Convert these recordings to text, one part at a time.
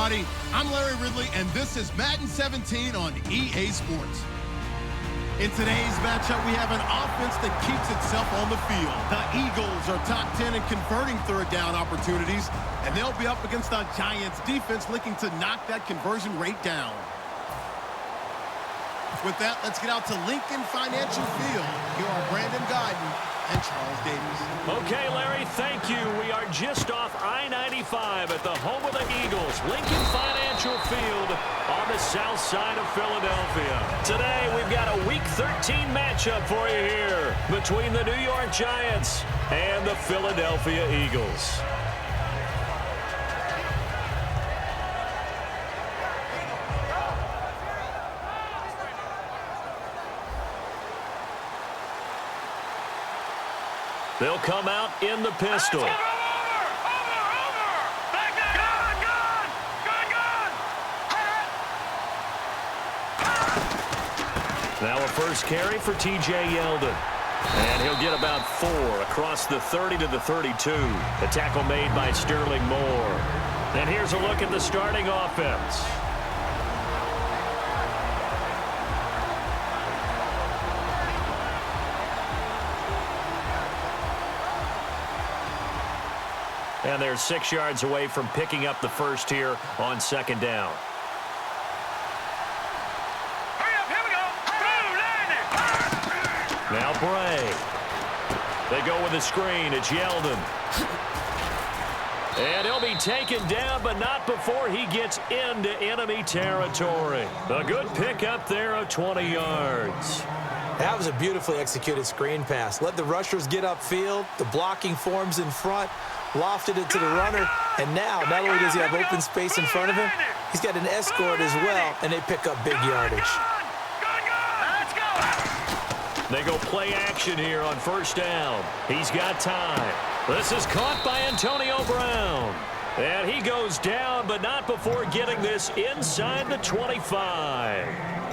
everybody. I'm Larry Ridley, and this is Madden 17 on EA Sports. In today's matchup, we have an offense that keeps itself on the field. The Eagles are top 10 in converting third down opportunities, and they'll be up against the Giants' defense looking to knock that conversion rate down. With that, let's get out to Lincoln Financial Field. Here are Brandon Guyton and Charles Davis. Okay, Larry, thank you. We are just off I-95 at the home of the Eagles, Lincoln Financial Field on the south side of Philadelphia. Today, we've got a Week 13 matchup for you here between the New York Giants and the Philadelphia Eagles. They'll come out in the pistol. Now a first carry for T.J. Yeldon. And he'll get about 4 across the 30 to the 32. The tackle made by Sterling Moore. And here's a look at the starting offense. And they're 6 yards away from picking up the first here on second down. Hurry up, here we go. Now Bray. They go with a screen. It's Yeldon. And he'll be taken down, but not before he gets into enemy territory. A good pickup there of 20 yards. That was a beautifully executed screen pass. Let the rushers get upfield. The blocking forms in front. Lofted it to the runner, and now not only does he have open space in front of him, he's got an escort as well, and they pick up big yardage. They go play action here on first down. He's got time. This is caught by Antonio Brown. And he goes down, but not before getting this inside the 25.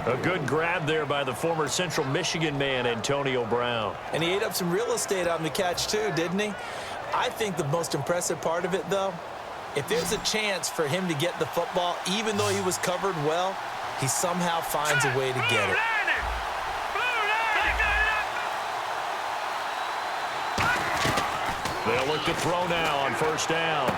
A good grab there by the former Central Michigan man, Antonio Brown. And he ate up some real estate on the catch too, didn't he? I think the most impressive part of it, though, if there's a chance for him to get the football, even though he was covered well, he somehow finds a way to get it. They'll look to throw now on first down.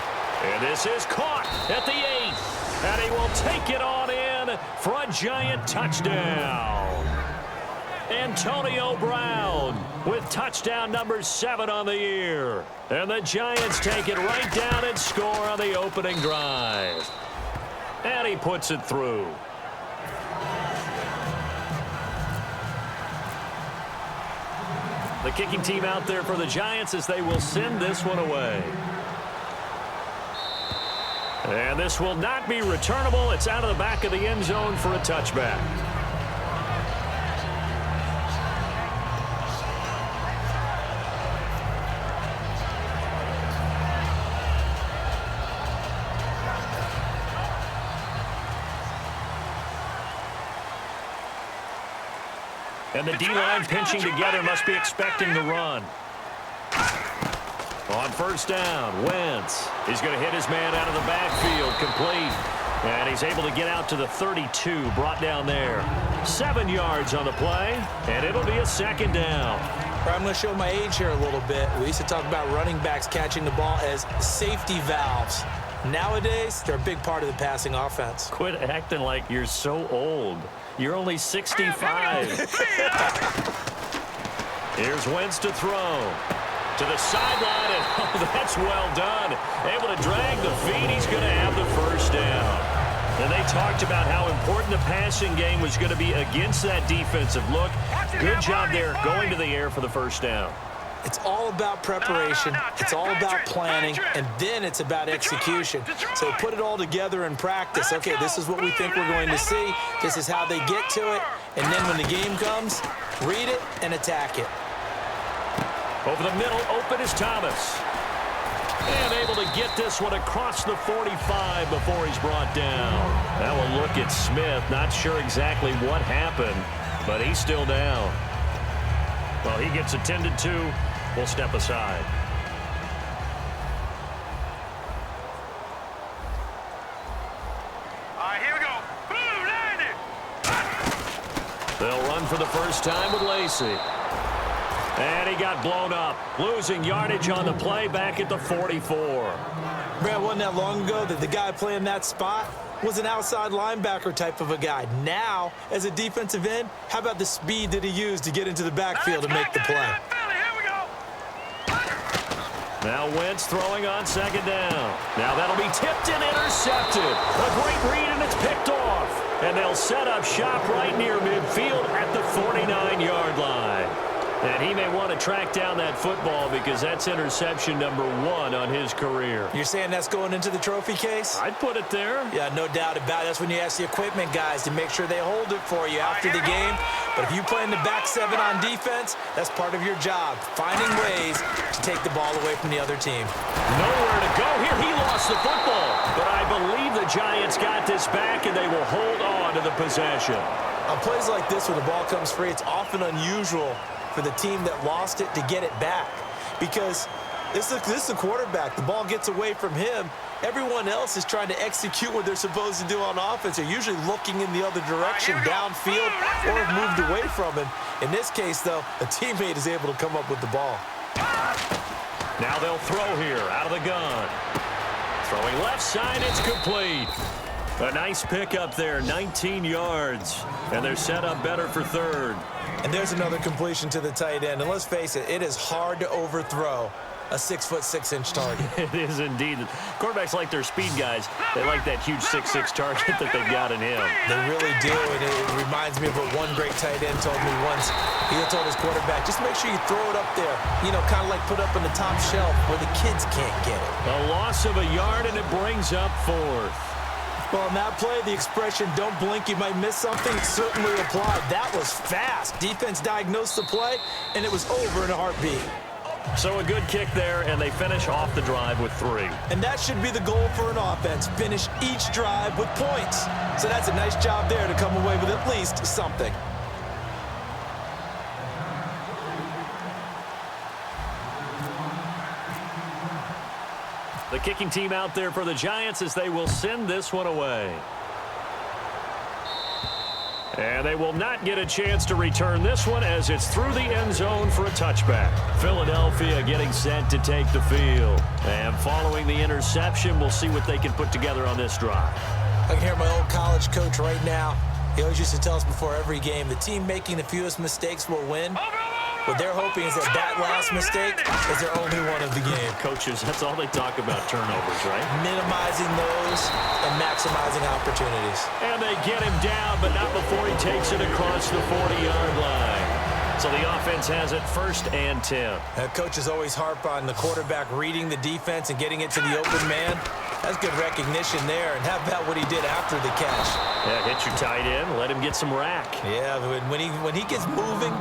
And this is caught at the 8. And he will take it on in for a Giant touchdown. Antonio Brown with touchdown number 7 on the year. And the Giants take it right down and score on the opening drive. And he puts it through. The kicking team out there for the Giants as they will send this one away. And this will not be returnable. It's out of the back of the end zone for a touchback. And the D-line pinching together must be expecting the run. On first down, Wentz. He's going to hit his man out of the backfield, complete. And he's able to get out to the 32, brought down there. 7 yards on the play, and it'll be a second down. I'm going to show my age here a little bit. We used to talk about running backs catching the ball as safety valves. Nowadays, they're a big part of the passing offense. Quit acting like you're so old. You're only 65. Here's Wentz to throw. To the sideline, and oh, that's well done. Able to drag the feet. He's going to have the first down. And they talked about how important the passing game was going to be against that defensive look. Good job there going to the air for the first down. It's all about preparation. It's all about planning, and then it's about execution. So put it all together in practice. Okay, this is what we think we're going to see. This is how they get to it. And then when the game comes, read it and attack it. Over the middle, open is Thomas. And able to get this one across the 45 before he's brought down. That one look at Smith. Not sure exactly what happened, but he's still down. Well, he gets attended to. We'll step aside. They'll run for the first time with Lacey. And he got blown up, losing yardage on the play back at the 44. Brad, wasn't that long ago that the guy playing that spot was an outside linebacker type of a guy. Now, as a defensive end, how about the speed that he used to get into the backfield and make the play? Now Wentz throwing on second down. Now that'll be tipped and intercepted. A great read, and it's picked off. And they'll set up shop right near midfield at the 49-yard line. And he may want to track down that football because that's interception number 1 on his career. You're saying that's going into the trophy case? I'd put it there. Yeah, no doubt about it. That's when you ask the equipment guys to make sure they hold it for you after the game. But if you play in the back 7 on defense, that's part of your job, finding ways to take the ball away from the other team. Nowhere to go here. He lost the football. But I believe the Giants got this back, and they will hold on to the possession. On plays like this, when the ball comes free, it's often unusual for the team that lost it to get it back, because this is a quarterback. The ball gets away from him. Everyone else is trying to execute what they're supposed to do on offense. They're usually looking in the other direction, downfield, or have moved away from him. In this case, though, a teammate is able to come up with the ball. Now they'll throw here out of the gun. Throwing left side, it's complete. A nice pickup there, 19 yards. And they're set up better for third. And there's another completion to the tight end. And let's face it, it is hard to overthrow a 6'6" target. It is indeed. Quarterbacks like their speed guys. They like that huge 6'6" target that they've got in him. They really do, and it reminds me of what one great tight end told me once. He told his quarterback, just make sure you throw it up there, you know, kind of like put up on the top shelf where the kids can't get it. A loss of a yard, and it brings up fourth. Well, on that play, the expression, don't blink, you might miss something, certainly applied. That was fast. Defense diagnosed the play, and it was over in a heartbeat. So a good kick there, and they finish off the drive with 3. And that should be the goal for an offense, finish each drive with points. So that's a nice job there to come away with at least something. The kicking team out there for the Giants as they will send this one away. And they will not get a chance to return this one as it's through the end zone for a touchback. Philadelphia getting set to take the field. And following the interception, we'll see what they can put together on this drive. I can hear my old college coach right now. He always used to tell us before every game, the team making the fewest mistakes will win. What they're hoping is that last mistake is their only one of the game. Coaches, that's all they talk about, turnovers, right? Minimizing those and maximizing opportunities. And they get him down, but not before he takes it across the 40-yard line. So the offense has it 1st and 10. Coaches always harp on the quarterback reading the defense and getting it to the open man. That's good recognition there. And how about what he did after the catch? Yeah, hit your tight end, let him get some rack. Yeah, when he gets moving,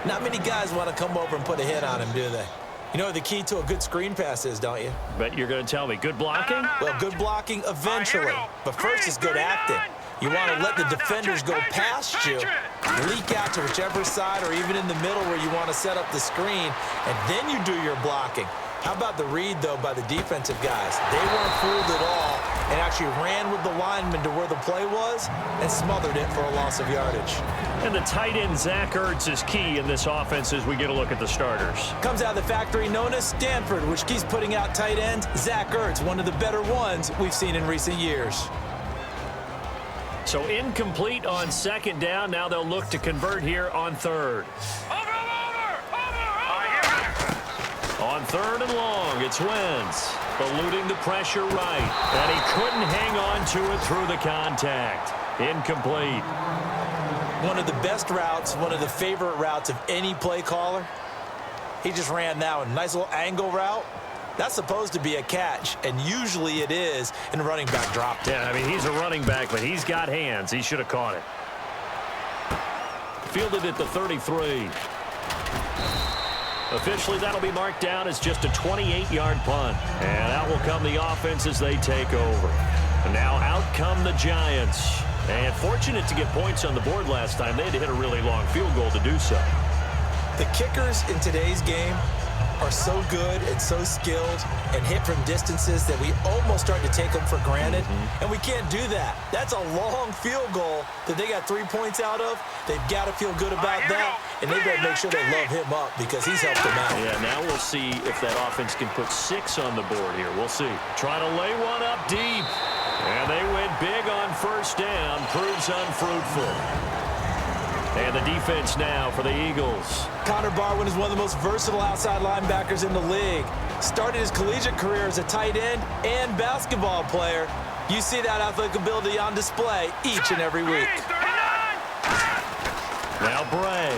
not many guys want to come over and put a hit on him, do they? You know what the key to a good screen pass is, don't you? Bet you're going to tell me. Good blocking? Well, good blocking eventually. But first is good acting. You want to let the defenders go past you, leak out to whichever side or even in the middle where you want to set up the screen, and then you do your blocking. How about the read, though, by the defensive guys? They weren't fooled at all and actually ran with the lineman to where the play was and smothered it for a loss of yardage. And the tight end, Zach Ertz, is key in this offense as we get a look at the starters. Comes out of the factory known as Stanford, which keeps putting out tight ends. Zach Ertz, one of the better ones we've seen in recent years. So incomplete on 2nd down. Now they'll look to convert here on 3rd. On 3rd and long, it's Wentz, eluding the pressure right. And he couldn't hang on to it through the contact. Incomplete. One of the best routes, one of the favorite routes of any play caller. He just ran that one. Nice little angle route. That's supposed to be a catch, and usually it is, and the running back dropped it. Yeah, I mean, he's a running back, but he's got hands. He should have caught it. Fielded at the 33. Officially, that'll be marked down as just a 28-yard punt. And out will come the offense as they take over. And now out come the Giants. And fortunate to get points on the board last time. They had to hit a really long field goal to do so. The kickers in today's game are so good and so skilled and hit from distances that we almost start to take them for granted, and we can't do that. That's a long field goal that they got 3 points out of. They've got to feel good about that, and they've got to make sure they love him up because he's helped them out. Yeah, now we'll see if that offense can put 6 on the board here. We'll see. Trying to lay one up deep, and they went big on first down. Proves unfruitful. And the defense now for the Eagles. Connor Barwin is one of the most versatile outside linebackers in the league. Started his collegiate career as a tight end and basketball player. You see that athletic ability on display each and every week. Now Bray.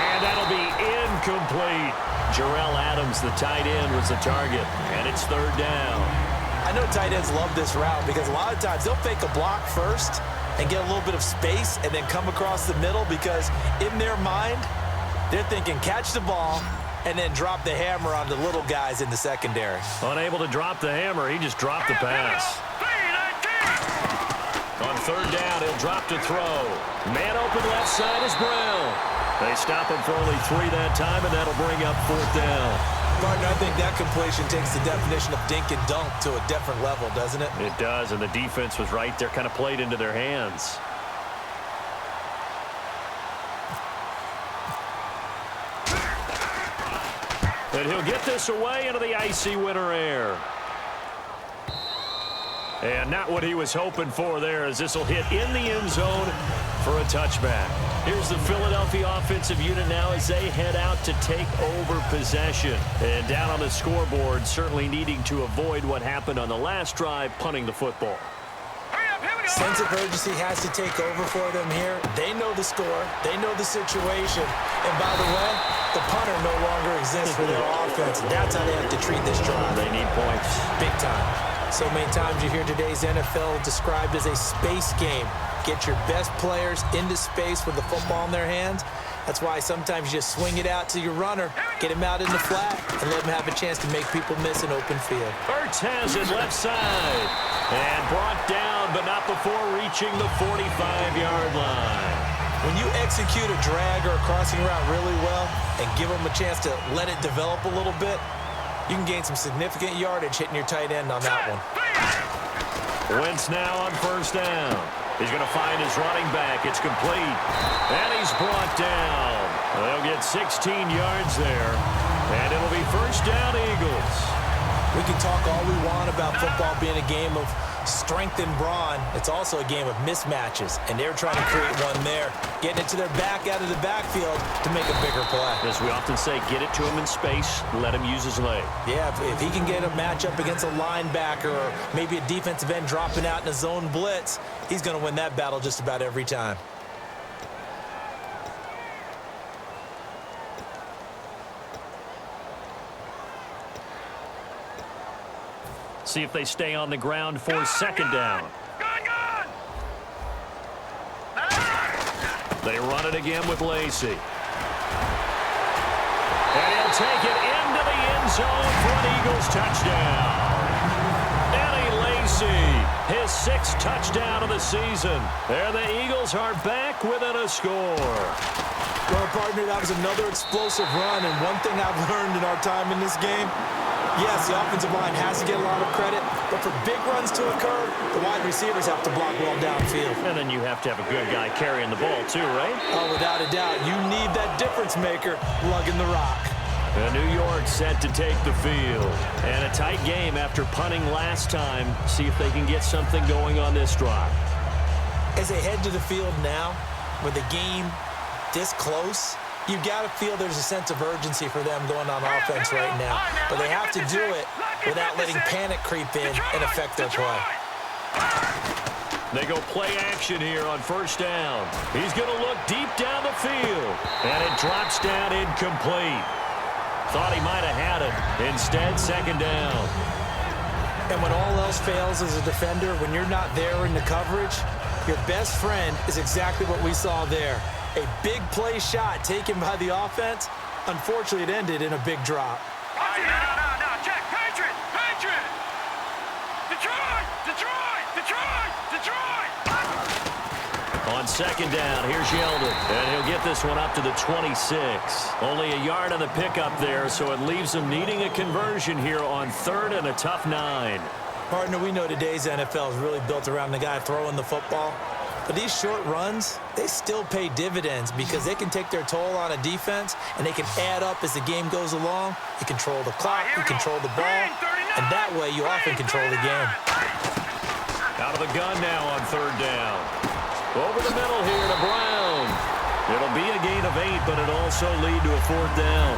And that'll be incomplete. Jarrell Adams, the tight end, was the target. And it's third down. I know tight ends love this route because a lot of times they'll fake a block first and get a little bit of space and then come across the middle because in their mind, they're thinking catch the ball and then drop the hammer on the little guys in the secondary. Unable to drop the hammer, he just dropped the pass. On third down, he'll drop to throw. Man open left side is Brown. They stop him for only 3 that time, and that'll bring up fourth down. Partner, I think that completion takes the definition of dink and dunk to a different level, doesn't it? It does, and the defense was right there, kind of played into their hands. And he'll get this away into the icy winter air. And not what he was hoping for there, as this will hit in the end zone for a touchback. Here's the Philadelphia offensive unit now as they head out to take over possession. And down on the scoreboard, certainly needing to avoid what happened on the last drive, punting the football. Sense of urgency has to take over for them here. They know the score. They know the situation. And by the way, the punter no longer exists for their offense. That's how they have to treat this drive. They need points. Big time. So many times you hear today's NFL described as a space game. Get your best players into space with the football in their hands. That's why sometimes you just swing it out to your runner, get him out in the flat, and let him have a chance to make people miss an open field. Ertz has it left side. And brought down, but not before reaching the 45-yard line. When you execute a drag or a crossing route really well and give them a chance to let it develop a little bit, you can gain some significant yardage hitting your tight end on that one. Wentz now on first down. He's going to find his running back. It's complete. And he's brought down. They'll get 16 yards there. And it'll be first down, Eagles. We can talk all we want about football being a game of strength and brawn. It's also a game of mismatches, and they're trying to create one there, getting it to their back out of the backfield to make a bigger play. As we often say, get it to him in space, let him use his leg. Yeah, if he can get a matchup against a linebacker or maybe a defensive end dropping out in a zone blitz, he's going to win that battle just about every time. See if they stay on the ground for second down. They run it again with Lacy. And he'll take it into the end zone for an Eagles touchdown. Eddie Lacy, his 6th touchdown of the season. And the Eagles are back within a score. Well, partner, that was another explosive run, and one thing I've learned in our time in this game, yes, the offensive line has to get a lot of credit, but for big runs to occur, the wide receivers have to block well downfield. And then you have to have a good guy carrying the ball too, right? Oh, without a doubt. You need that difference maker lugging the rock. And New York set to take the field. And a tight game after punting last time. See if they can get something going on this drive. As they head to the field now, with the game this close, you've got to feel there's a sense of urgency for them going on offense right now. But they have to do it without letting panic creep in and affect their play. They go play action here on first down. He's going to look deep down the field. And it drops down incomplete. Thought he might have had it. Instead, second down. And when all else fails as a defender, when you're not there in the coverage, your best friend is exactly what we saw there. A big play shot taken by the offense. Unfortunately, it ended in a big drop. No, check. Patriot! Detroit! On second down, here's Yeldon, and he'll get this one up to the 26. Only a yard on the pickup there, so it leaves them needing a conversion here on third and a tough 9. Partner, we know today's NFL is really built around the guy throwing the football. But these short runs, they still pay dividends because they can take their toll on a defense, and they can add up as the game goes along. You control the clock, you control the ball, and that way you often control the game. Out of the gun now on third down. Over the middle here to Brown. It'll be a gain of 8, but it'll also lead to a fourth down.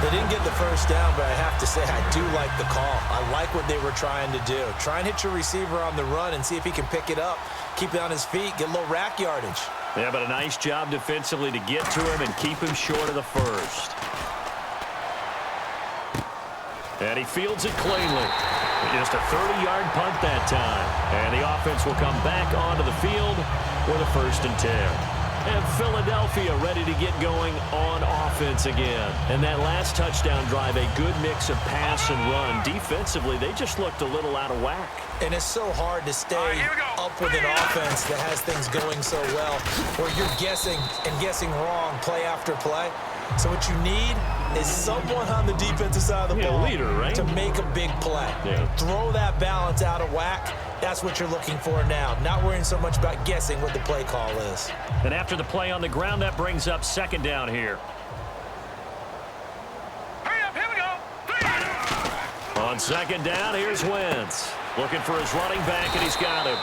They didn't get the first down, but I have to say I do like the call. I like what they were trying to do. Try and hit your receiver on the run and see if he can pick it up, keep it on his feet, get a little rack yardage. Yeah, but a nice job defensively to get to him and keep him short of the first. And he fields it cleanly. Just a 30-yard punt that time. And the offense will come back onto the field with a 1st and 10. And Philadelphia ready to get going on offense again. And that last touchdown drive, a good mix of pass and run. Defensively, they just looked a little out of whack. And it's so hard to stay up with an offense that has things going so well, where you're guessing and guessing wrong play after play. So what you need is someone on the defensive side of the ball leader, right? to make a big play. Yeah. Throw that balance out of whack. That's what you're looking for now. Not worrying so much about guessing what the play call is. And after the play on the ground, that brings up second down here. Hurry up, here we go. On second down, here's Wentz. Looking for his running back, and he's got him.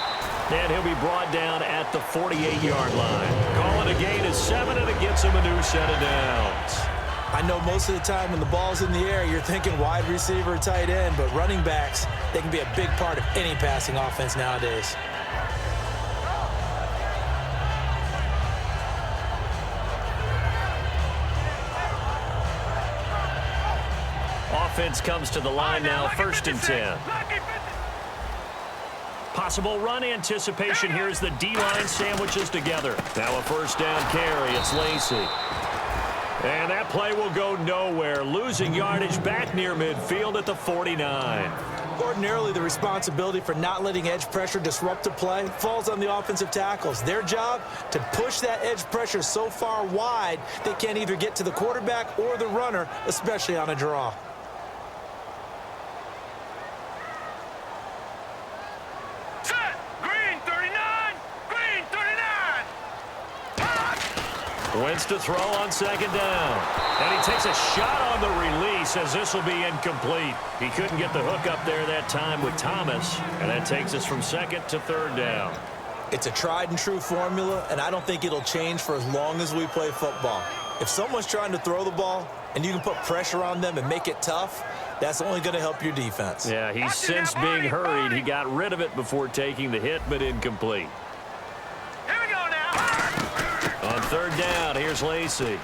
And he'll be brought down at the 48-yard line. Calling a gain of 7, and it gets him a new set of downs. I know most of the time when the ball's in the air, you're thinking wide receiver, tight end, but running backs, they can be a big part of any passing offense nowadays. Offense comes to the line now, 1st and 10. Possible run anticipation here as the D-line sandwiches together. Now a 1st down carry. It's Lacy. And that play will go nowhere. Losing yardage back near midfield at the 49. Ordinarily, the responsibility for not letting edge pressure disrupt the play falls on the offensive tackles. Their job to push that edge pressure so far wide they can't either get to the quarterback or the runner, especially on a draw. Wentz to throw on second down. And he takes a shot on the release as this will be incomplete. He couldn't get the hook up there that time with Thomas. And that takes us from second to third down. It's a tried and true formula, and I don't think it'll change for as long as we play football. If someone's trying to throw the ball and you can put pressure on them and make it tough, that's only going to help your defense. Yeah, he's since being hurried. He got rid of it before taking the hit, but incomplete. On third down, here's Lacy.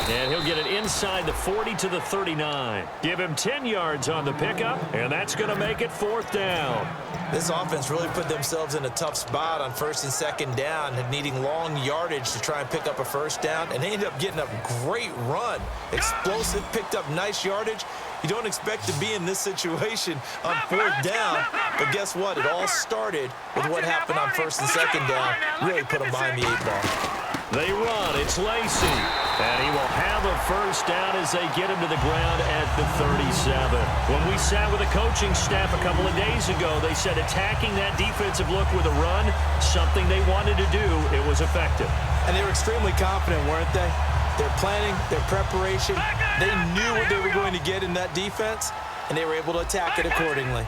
And he'll get it inside the 40 to the 39. Give him 10 yards on the pickup, and that's going to make it 4th down. This offense really put themselves in a tough spot on 1st and 2nd down, and needing long yardage to try and pick up a 1st down, and they ended up getting a great run. Explosive, picked up nice yardage. You don't expect to be in this situation on 4th down, but guess what? It all started with what happened on 1st and 2nd down. Really put them behind the 8-ball. They run. It's Lacy. And he will have a 1st down as they get him to the ground at the 37. When we sat with the coaching staff a couple of days ago, they said attacking that defensive look with a run, something they wanted to do, it was effective. And they were extremely confident, weren't they? Their planning, their preparation, they knew what they were going to get in that defense, and they were able to attack it accordingly.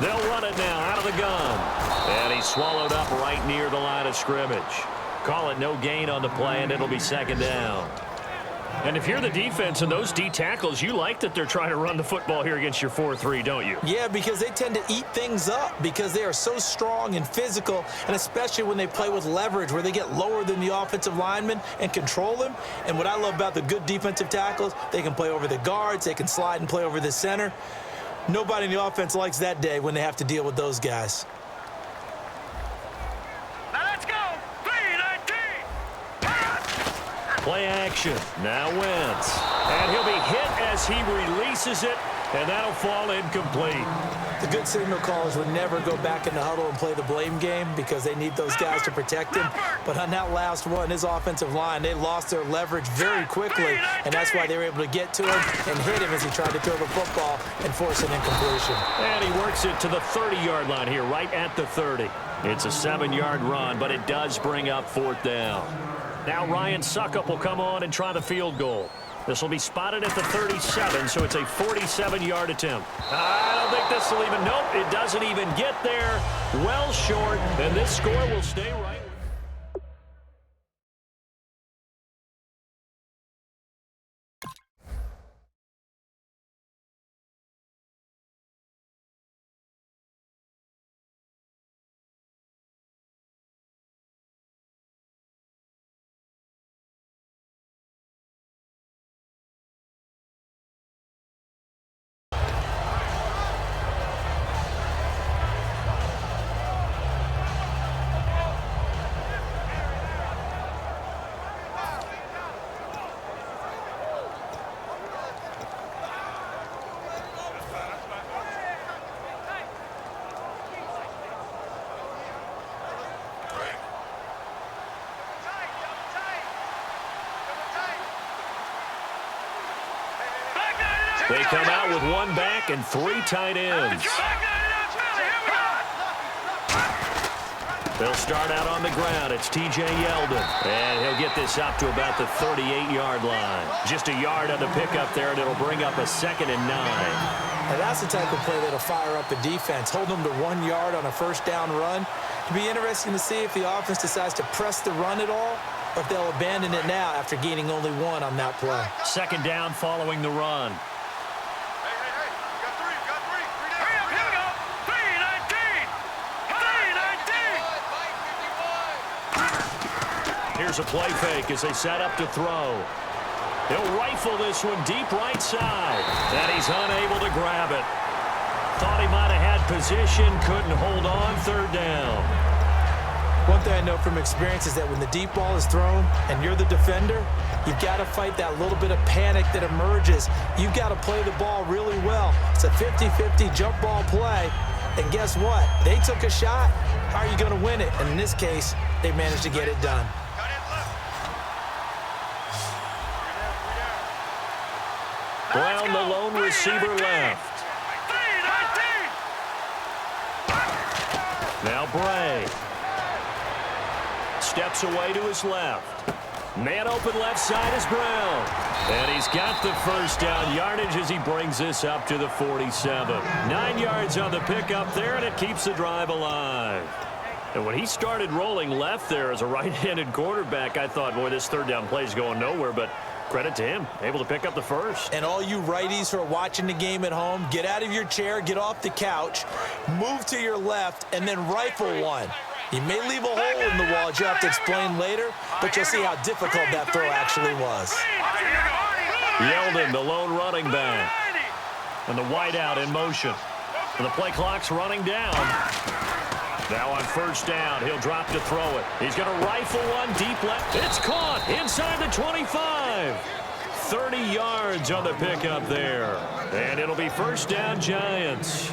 They'll run it now out of the gun. And he's swallowed up right near the line of scrimmage. Call it no gain on the play, and it'll be 2nd down. And if you're the defense and those D tackles, you like that they're trying to run the football here against your 4-3, don't you? Yeah, because they tend to eat things up because they are so strong and physical, and especially when they play with leverage where they get lower than the offensive linemen and control them. And what I love about the good defensive tackles, they can play over the guards, they can slide and play over the center. Nobody in the offense likes that day when they have to deal with those guys. Now let's go. 3-19. Play action. Now Wentz. And he'll be hit as he releases it, and that'll fall incomplete. The good signal callers would never go back in the huddle and play the blame game because they need those guys to protect him. But on that last one, his offensive line, they lost their leverage very quickly, and that's why they were able to get to him and hit him as he tried to throw the football and force an incompletion. And he works it to the 30-yard line here, right at the 30. It's a 7-yard run, but it does bring up 4th down. Now Ryan Suckup will come on and try the field goal. This will be spotted at the 37, so it's a 47-yard attempt. I don't think this will even, nope, it doesn't even get there. Well short, and this score will stay right. They come out with 1 back and 3 tight ends. They'll start out on the ground. It's T.J. Yeldon. And he'll get this up to about the 38-yard line. Just a yard on the pickup there, and it'll bring up a 2nd and 9. Now that's the type of play that'll fire up the defense. Hold them to 1 yard on a 1st down run. It'll be interesting to see if the offense decides to press the run at all, or if they'll abandon it now after gaining only 1 on that play. 2nd down following the run. Here's a play fake as they set up to throw. He'll rifle this one deep right side. And he's unable to grab it. Thought he might have had position, couldn't hold on. 3rd down. One thing I know from experience is that when the deep ball is thrown and you're the defender, you've got to fight that little bit of panic that emerges. You've got to play the ball really well. It's a 50-50 jump ball play. And guess what? They took a shot. How are you going to win it? And in this case, they managed to get it done. Brown, the lone receiver, left. Now Bray. Steps away to his left. Man open left side is Brown. And he's got the 1st down yardage as he brings this up to the 47. 9 yards on the pickup there, and it keeps the drive alive. And when he started rolling left there as a right-handed quarterback, I thought, boy, this 3rd down play is going nowhere, but credit to him, able to pick up the 1st. And all you righties who are watching the game at home, get out of your chair, get off the couch, move to your left, and then rifle one. You may leave a hole in the wall that you have to explain later, but you'll see how difficult that throw actually was. Yeldon, the lone running back. And the wideout in motion. And the play clock's running down. Now on 1st down, he'll drop to throw it. He's going to rifle one deep left. It's caught inside the 25. 30 yards on the pickup there. And it'll be 1st down Giants.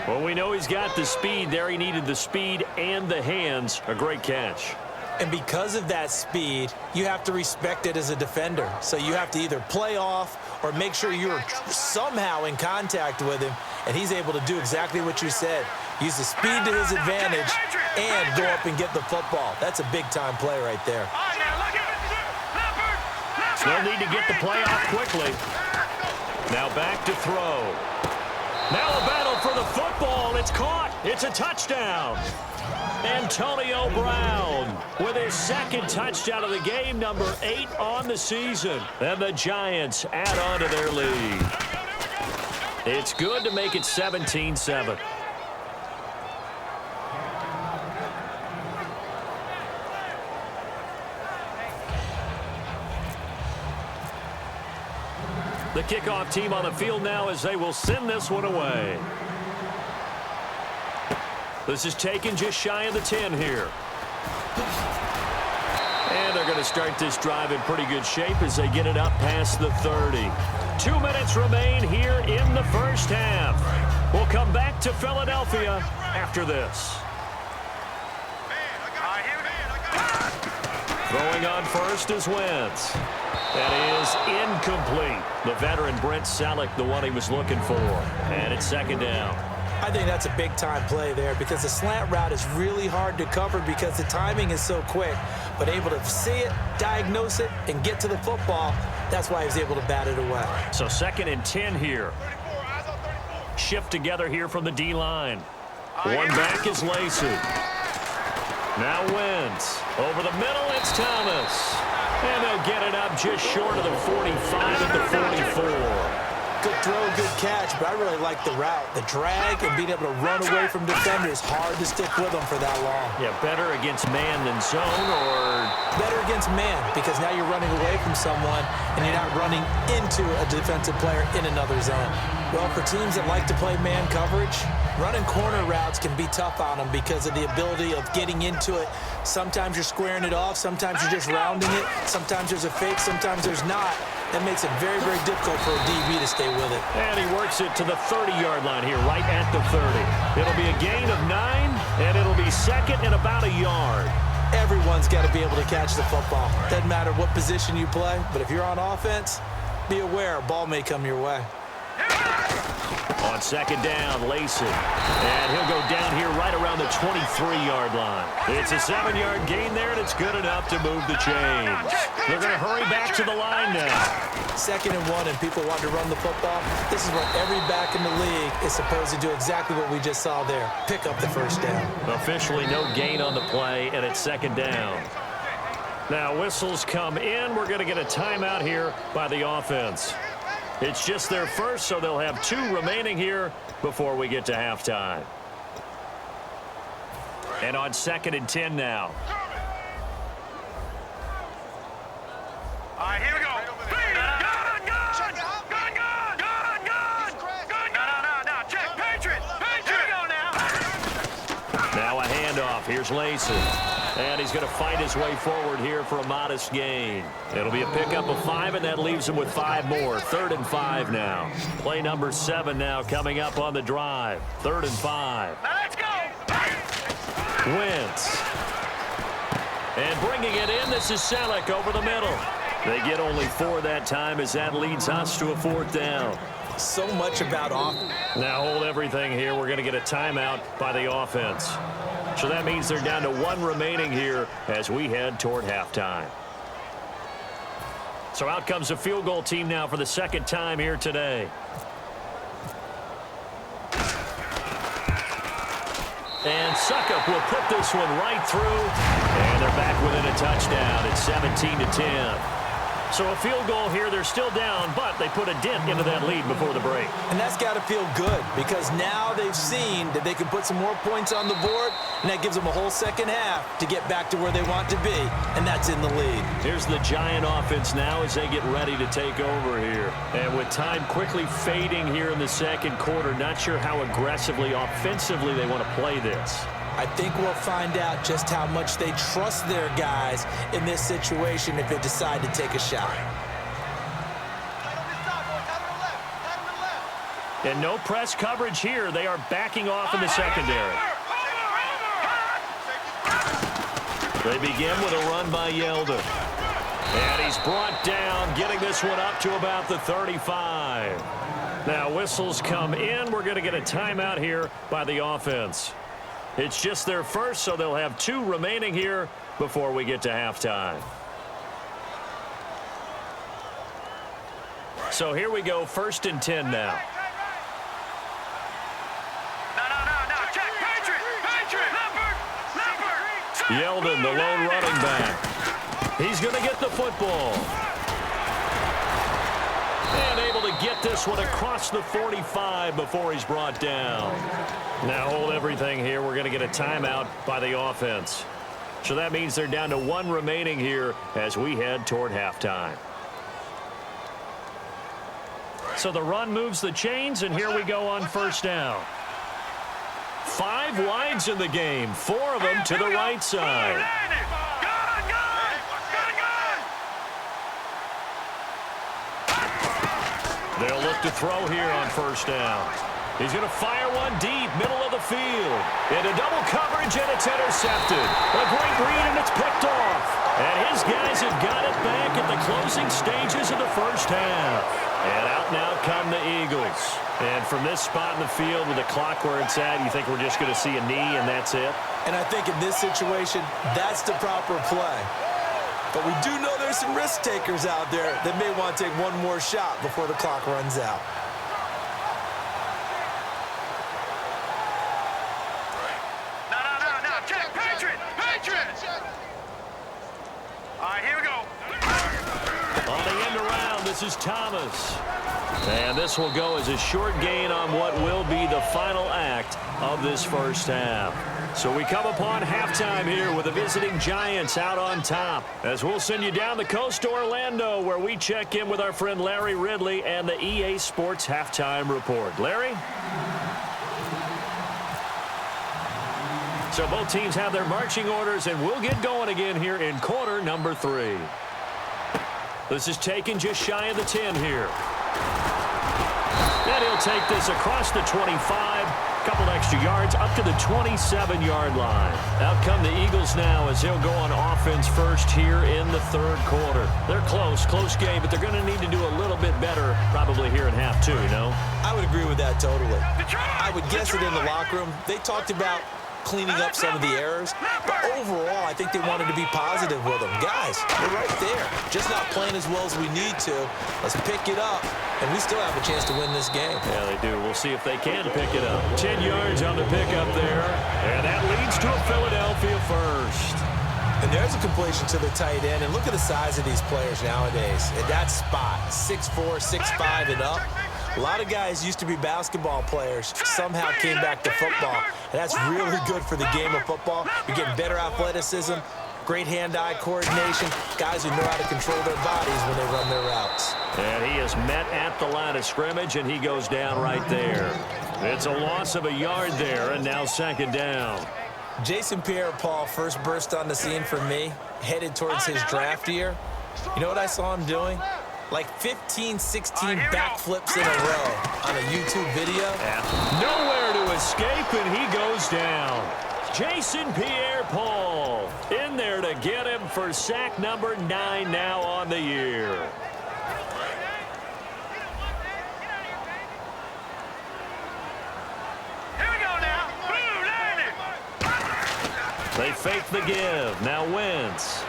Well, we know he's got the speed there. He needed the speed and the hands. A great catch. And because of that speed, you have to respect it as a defender. So you have to either play off or make sure you're somehow in contact with him. And he's able to do exactly what you said. Use the speed to his advantage and go up and get the football. That's a big-time play right there. Still need to get the play off quickly. Now back to throw. Now a battle for the football. It's caught. It's a touchdown. Antonio Brown with his 2nd touchdown of the game, number 8 on the season. And the Giants add on to their lead. It's good to make it 17-7. The kickoff team on the field now as they will send this one away. This is taken just shy of the 10 here. And they're going to start this drive in pretty good shape as they get it up past the 30. 2 minutes remain here in the 1st half. We'll come back to Philadelphia after this. Throwing on first is Wentz. That is incomplete. The veteran Brent Selleck, the one he was looking for. And it's second down. I think that's a big-time play there because the slant route is really hard to cover because the timing is so quick. But able to see it, diagnose it, and get to the football, that's why he was able to bat it away. So 2nd and 10 here. Shift together here from the D-line. One back is Lacey. Now Wentz. Over the middle, it's Thomas. And they'll get it up just short of the 45 at the 44. Good throw, good catch, but I really like the route. The drag and being able to run away from defenders, hard to stick with them for that long. Yeah, better against man than zone, or better against man because now you're running away from someone and you're not running into a defensive player in another zone. Well, for teams that like to play man coverage, running corner routes can be tough on them because of the ability of getting into it. Sometimes you're squaring it off, sometimes you're just rounding it, sometimes there's a fake, sometimes there's not. That makes it very, very difficult for a DB to stay with it. And he works it to the 30-yard line here, right at the 30. It'll be a gain of 9, and it'll be second and about a yard. Everyone's got to be able to catch the football. Doesn't matter what position you play, but if you're on offense, be aware a ball may come your way. On second down, Lacey. And he'll go down here right around the 23-yard line. It's a 7-yard gain there, and it's good enough to move the chains. They're going to hurry back to the line now. 2nd and 1, and people want to run the football. This is where every back in the league is supposed to do exactly what we just saw there. Pick up the first down. Officially no gain on the play, and it's second down. Now whistles come in. We're going to get a timeout here by the offense. It's just their first, so they'll have 2 remaining here before we get to halftime. And on 2nd and 10 now. All right, here we go. Gun! No. Check. Patriot. Here we go now. Now a handoff. Here's Lacey. And he's going to fight his way forward here for a modest gain. It'll be a pickup of 5, and that leaves him with 5 more. 3rd and 5 now. Play number 7 now coming up on the drive. 3rd and 5. Now let's go. Wentz. And bringing it in, this is Selleck over the middle. They get only 4 that time as that leads us to a 4th down. So much about offense. Now hold everything here. We're going to get a timeout by the offense. So that means they're down to 1 remaining here as we head toward halftime. So out comes the field goal team now for the 2nd time here today. And Suckup will put this one right through. And they're back within a touchdown. It's 17-10. So a field goal here. They're still down, but they put a dent into that lead before the break. And that's got to feel good because now they've seen that they can put some more points on the board, and that gives them a whole second half to get back to where they want to be, and that's in the lead. Here's the Giant offense now as they get ready to take over here. And with time quickly fading here in the 2nd quarter, not sure how aggressively, offensively they want to play this. I think we'll find out just how much they trust their guys in this situation if they decide to take a shot. And no press coverage here. They are backing off in the secondary. They begin with a run by Yeldon. And he's brought down, getting this one up to about the 35. Now whistles come in. We're going to get a timeout here by the offense. It's just their first, so they'll have 2 remaining here before we get to halftime. So here we go, 1st and 10 now. No. Check. Patriot. Leopard. Yeldon, the lone running back. He's going to get the football. And able to get this one across the 45 before he's brought down. Now hold everything here. We're going to get a timeout by the offense. So that means they're down to 1 remaining here as we head toward halftime. So the run moves the chains, and here we go on 1st down. 5 wides in the game, 4 of them to the right side. They'll look to throw here on 1st down. He's going to fire one deep, middle of the field. Into double coverage, and it's intercepted. A great read, and it's picked off. And his guys have got it back at the closing stages of the first half. And out now come the Eagles. And from this spot in the field with the clock where it's at, you think we're just going to see a knee and that's it? And I think in this situation, that's the proper play. But we do know there's some risk takers out there that may want to take one more shot before the clock runs out. No. Check. Patriot. All right, here we go. On the end around, this is Thomas. And this will go as a short gain on what will be the final act of this first half. So we come upon halftime here with the visiting Giants out on top. As we'll send you down the coast to Orlando, where we check in with our friend Larry Ridley and the EA Sports Halftime Report. Larry? So both teams have their marching orders, and we'll get going again here in quarter number 3. This is taken just shy of the 10 here. And he'll take this across the 25, couple extra yards, up to the 27-yard line. Out come the Eagles now as he'll go on offense first here in the third quarter. They're close game, but they're going to need to do a little bit better probably here in half 2, you know? I would agree with that totally. I would guess it in the locker room. They talked about cleaning up some of the errors, but overall, I think they wanted to be positive with them. Guys, we're right there. Just not playing as well as we need to. Let's pick it up, and we still have a chance to win this game. Yeah, they do. We'll see if they can pick it up. 10 yards on the pickup there, and that leads to a Philadelphia first. And there's a completion to the tight end, and look at the size of these players nowadays. At that spot, 6'4", 6'5", and up. A lot of guys used to be basketball players, somehow came back to football. And that's really good for the game of football. You're getting better athleticism, great hand-eye coordination, guys who know how to control their bodies when they run their routes. And he is met at the line of scrimmage, and he goes down right there. It's a loss of a yard there, and now second down. Jason Pierre-Paul first burst on the scene for me, headed towards his draft year. You know what I saw him doing? Like 15, 16 backflips in a row on a YouTube video. Nowhere to escape, and he goes down. Jason Pierre-Paul in there to get him for sack number 9 now on the year. Here we go now. They fake the give. Now Wentz.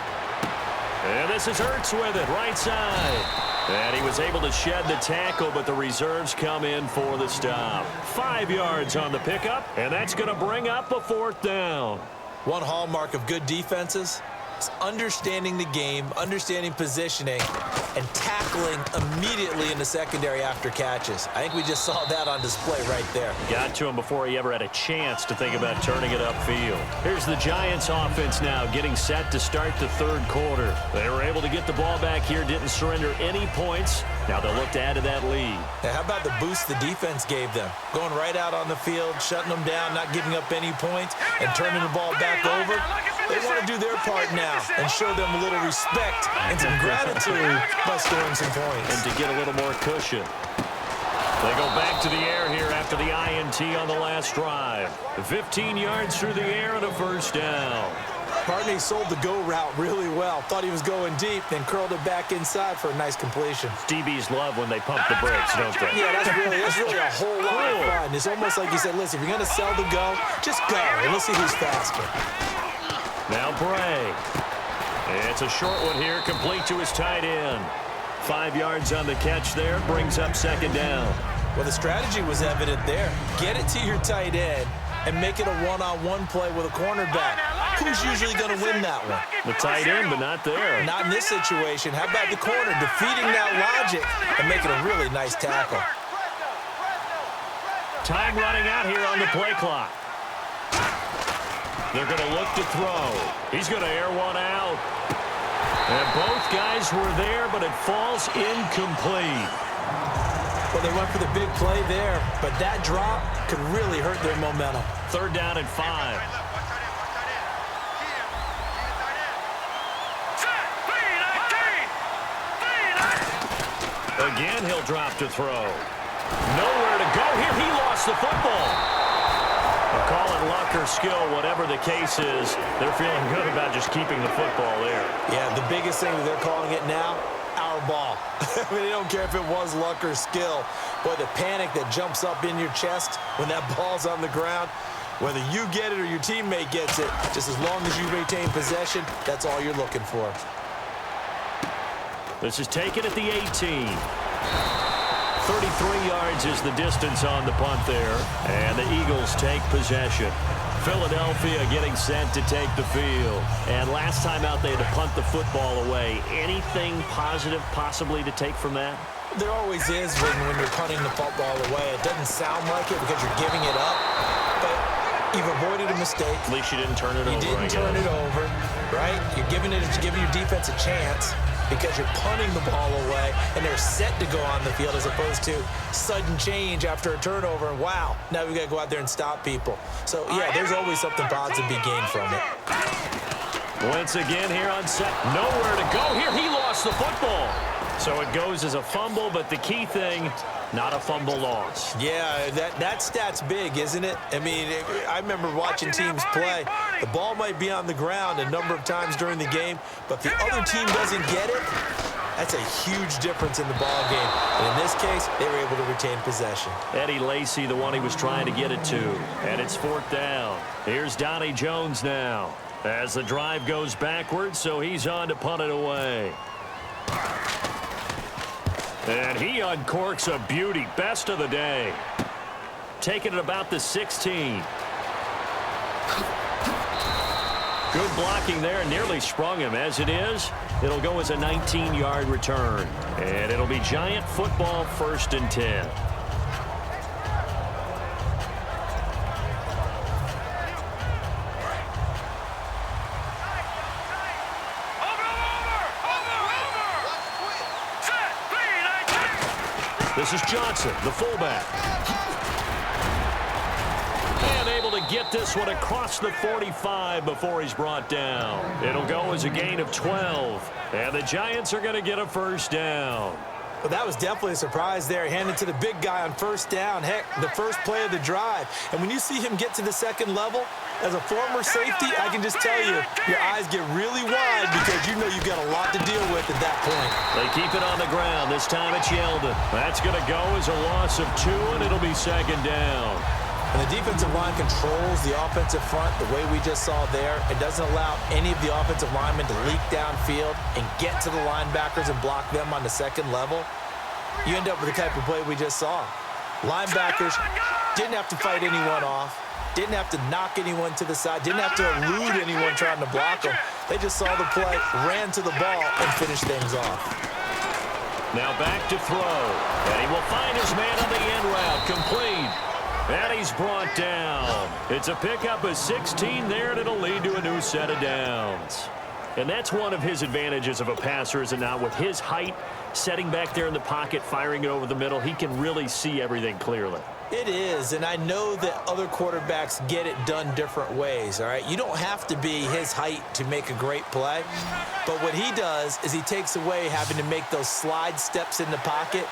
And this is Hurts with it, right side. And he was able to shed the tackle, but the reserves come in for the stop. 5 yards on the pickup, and that's going to bring up a 4th down. One hallmark of good defenses is understanding the game, understanding positioning, and tackling immediately in the secondary after catches. I think we just saw that on display right there. Got to him before he ever had a chance to think about turning it upfield. Here's the Giants offense now getting set to start the third quarter. They were able to get the ball back here, didn't surrender any points. Now they'll look to add to that lead. Now, how about the boost the defense gave them? Going right out on the field, shutting them down, not giving up any points, and turning the ball back over. They want to do their part now and show them a little respect and some gratitude by scoring some points. And to get a little more cushion. They go back to the air here after the INT on the last drive. 15 yards through the air and a first down. Barney sold the go route really well. Thought he was going deep, then curled it back inside for a nice completion. DBs love when they pump the brakes, don't they? Yeah, that's really a whole lot of fun. It's almost like you said, listen, if you're going to sell the go, just go, and let's see who's faster. Now Bray. It's a short one here, complete to his tight end. 5 yards on the catch there, brings up second down. Well, the strategy was evident there. Get it to your tight end and make it a one-on-one play with a cornerback. Who's usually going to win that one? The tight end, but not there. Not in this situation. How about the corner defeating that logic and making a really nice tackle? Time running out here on the play clock. They're going to look to throw. He's going to air one out. And both guys were there, but it falls incomplete. Well, they went for the big play there, but that drop could really hurt their momentum. 3rd down and 5. Again, he'll drop to throw. Nowhere to go here. He lost the football. I'll call it luck or skill, whatever the case is. They're feeling good about just keeping the football there. Yeah, the biggest thing that they're calling it now, our ball. I mean, they don't care if it was luck or skill. Boy, the panic that jumps up in your chest when that ball's on the ground, whether you get it or your teammate gets it, just as long as you retain possession, that's all you're looking for. This is taken at the 18. 33 yards is the distance on the punt there, and the Eagles take possession. Philadelphia getting set to take the field. And last time out, they had to punt the football away. Anything positive possibly to take from that? There always is when you're punting the football away. It doesn't sound like it because you're giving it up, but you've avoided a mistake. At least you didn't turn it over. You didn't turn it over, right? You're giving your defense a chance because you're punting the ball away, and they're set to go on the field as opposed to sudden change after a turnover, and wow, now we've got to go out there and stop people. So, yeah, there's always something positive to be gained from it. Once again here on set. Nowhere to go here. He lost the football. So it goes as a fumble, but the key thing, not a fumble loss. Yeah, that stat's big, isn't it? I mean, I remember watching teams play. The ball might be on the ground a number of times during the game, but if the other team doesn't get it, that's a huge difference in the ball game. And in this case, they were able to retain possession. Eddie Lacy, the one he was trying to get it to. And it's 4th down. Here's Donnie Jones now as the drive goes backwards, so he's on to punt it away. And he uncorks a beauty. Best of the day. Taking it about the 16. Good blocking there. Nearly sprung him. As it is, it'll go as a 19-yard return. And it'll be Giant football, 1st and 10. This is Johnson, the fullback. And able to get this one across the 45 before he's brought down. It'll go as a gain of 12. And the Giants are going to get a 1st down. Well, that was definitely a surprise there. Handed to the big guy on 1st down. Heck, the first play of the drive. And when you see him get to the 2nd level, as a former safety, I can just tell you, your eyes get really wide because you know you've got a lot to deal with at that point. They keep it on the ground. This time it's Yeldon. That's going to go as a loss of 2, and it'll be 2nd down. And the defensive line controls the offensive front the way we just saw there. It doesn't allow any of the offensive linemen to leak downfield and get to the linebackers and block them on the 2nd level. You end up with the type of play we just saw. Linebackers didn't have to fight anyone off, didn't have to knock anyone to the side, didn't have to elude anyone trying to block them. They just saw the play, ran to the ball, and finished things off. Now back to throw. And he will find his man on the end route. Complete. And he's brought down. It's a pickup of 16 there, and it'll lead to a new set of downs. And that's one of his advantages of a passer, is it not? With his height, setting back there in the pocket, firing it over the middle, he can really see everything clearly. It is, and I know that other quarterbacks get it done different ways, all right? You don't have to be his height to make a great play, but what he does is he takes away having to make those slide steps in the pocket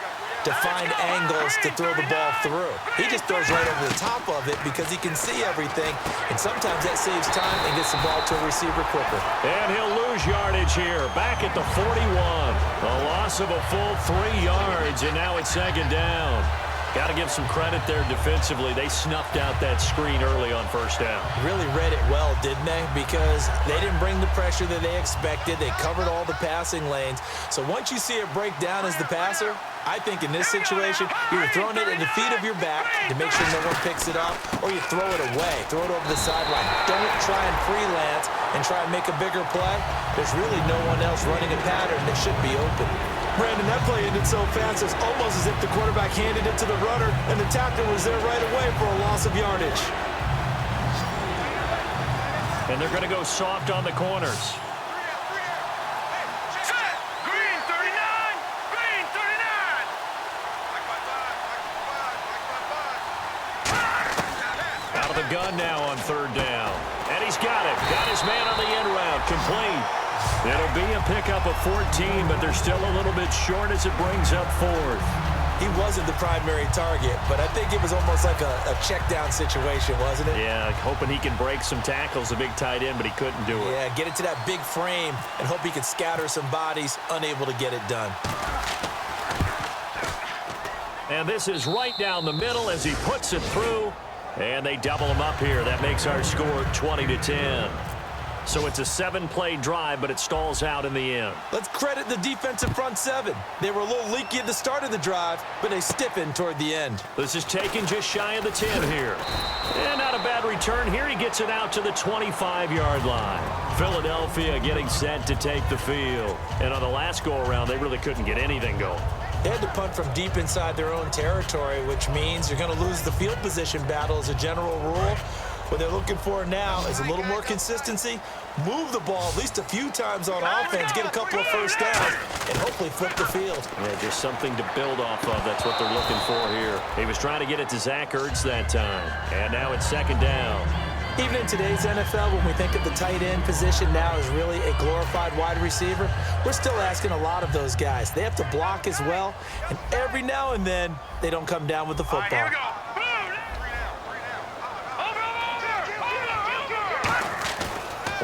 to find angles to throw the ball through. He just throws right over the top of it because he can see everything, and sometimes that saves time and gets the ball to a receiver quicker. And he'll lose yardage here, back at the 41. A loss of a full 3 yards, and now it's 2nd down. Got to give some credit there defensively. They snuffed out that screen early on 1st down. Really read it well, didn't they? Because they didn't bring the pressure that they expected. They covered all the passing lanes. So once you see it break down as the passer, I think in this situation, you're throwing it at the feet of your back to make sure no one picks it up, or you throw it away, throw it over the sideline. Don't try and freelance and try and make a bigger play. There's really no one else running a pattern that should be open. Brandon, that play ended so fast, it's almost as if the quarterback handed it to the runner, and the tackler was there right away for a loss of yardage. And they're going to go soft on the corners. Out of the gun now on 3rd down. And he's got it. Got his man on the end route. Complete. It'll be a pickup of 14, but they're still a little bit short as it brings up 4th. he wasn't the primary target, but I think it was almost like a check-down situation, wasn't it? Yeah, hoping he can break some tackles, a big tight end, but he couldn't do it. Yeah, get into that big frame and hope he could scatter some bodies, unable to get it done. And this is right down the middle as he puts it through, and they double him up here. That makes our score 20-10. So it's a 7-play drive, but it stalls out in the end. Let's credit the defensive front seven. They were a little leaky at the start of the drive, but they stiffened toward the end. This is taken just shy of the 10 here. And not a bad return here. He gets it out to the 25-yard line. Philadelphia getting set to take the field. And on the last go-around, they really couldn't get anything going. They had to punt from deep inside their own territory, which means you're going to lose the field position battle as a general rule. What they're looking for now is a little more consistency, move the ball at least a few times on offense, get a couple of first downs, and hopefully flip the field. Yeah, just something to build off of. That's what they're looking for here. He was trying to get it to Zach Ertz that time, and now it's second down. Even in today's NFL, when we think of the tight end position now as really a glorified wide receiver, we're still asking a lot of those guys. They have to block as well, and every now and then, they don't come down with the football. Here we go.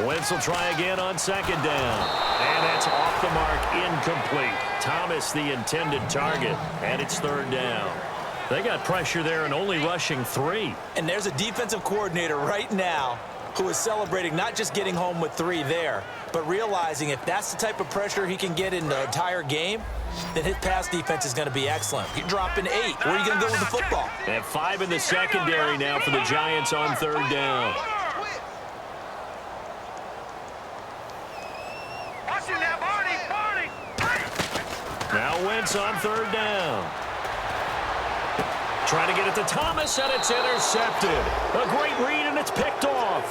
Wentz will try again on second down. And that's off the mark, incomplete. Thomas the intended target, and it's third down. They got pressure there and only rushing 3. And there's a defensive coordinator right now who is celebrating not just getting home with 3 there, but realizing if that's the type of pressure he can get in the entire game, then his pass defense is going to be excellent. You're dropping 8. Where are you going to go with the football? They have 5 in the secondary now for the Giants on third down. Now Wentz on third down. Trying to get it to Thomas, and it's intercepted. A great read, and it's picked off.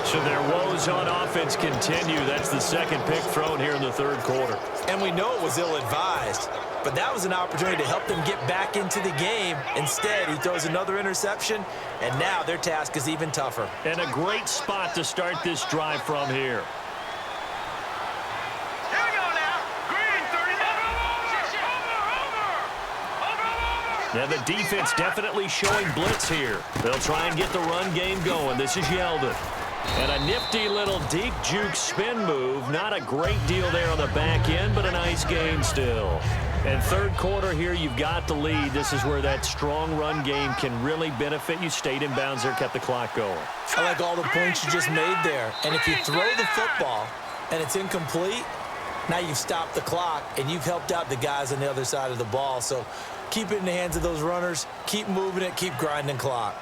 So their woes on offense continue. That's the second pick thrown here in the third quarter. And we know it was ill-advised, but that was an opportunity to help them get back into the game. Instead, he throws another interception, and now their task is even tougher. And a great spot to start this drive from here. Now the defense definitely showing blitz here. They'll try and get the run game going. This is Yeldon. And a nifty little deep juke spin move. Not a great deal there on the back end, but a nice gain still. And third quarter here, you've got the lead. This is where that strong run game can really benefit you. Stayed in bounds there, kept the clock going. I like all the points you just made there. And if you throw the football and it's incomplete, now you've stopped the clock and you've helped out the guys on the other side of the ball. So keep it in the hands of those runners. Keep moving it. Keep grinding clock.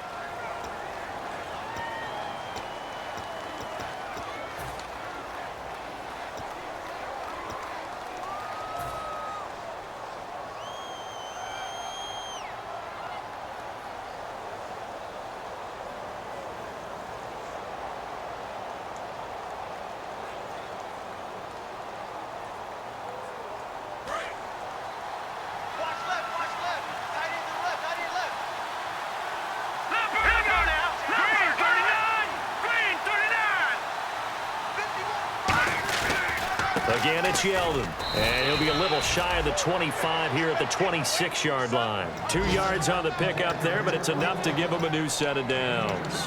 Again, it's Yeldon. And he'll be a little shy of the 25 here at the 26-yard line. 2 yards on the pickup there, but it's enough to give him a new set of downs.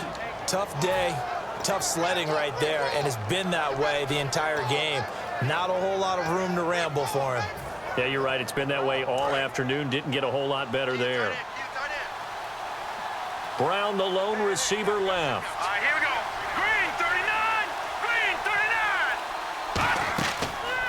Tough day, tough sledding right there, and it's been that way the entire game. Not a whole lot of room to ramble for him. Yeah, you're right. It's been that way all afternoon. Didn't get a whole lot better there. Brown, the lone receiver, left. Here we go. Green, 39. Green, 39.